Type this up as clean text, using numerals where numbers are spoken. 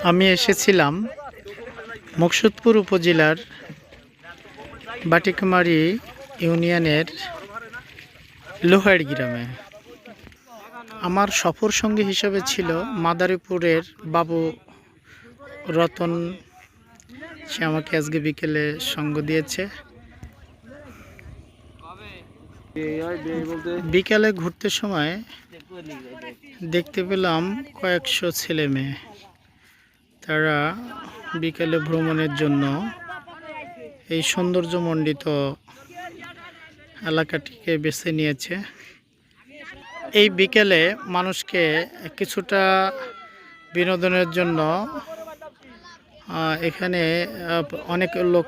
আমি এসেছিলাম মুকসুদপুর উপজেলার বাটিকমারি ইউনিয়নের লোহাড়ি গ্রামে। আমার সফর সঙ্গী হিসেবে ছিল মাদারীপুরের বাবু রতন। সে আমাকে আজকে বিকেলে সঙ্গ দিয়েছে। বিকেলে ঘুরতে সময় দেখতে পেলাম কয়েকশো ছেলে মেয়ে। তারা বিকেলে ভ্রমণের জন্য এই সৌন্দর্যমণ্ডিত এলাকাটিকে বেছে নিয়েছে। এই বিকেলে মানুষকে কিছুটা বিনোদনের জন্য এখানে অনেক লোক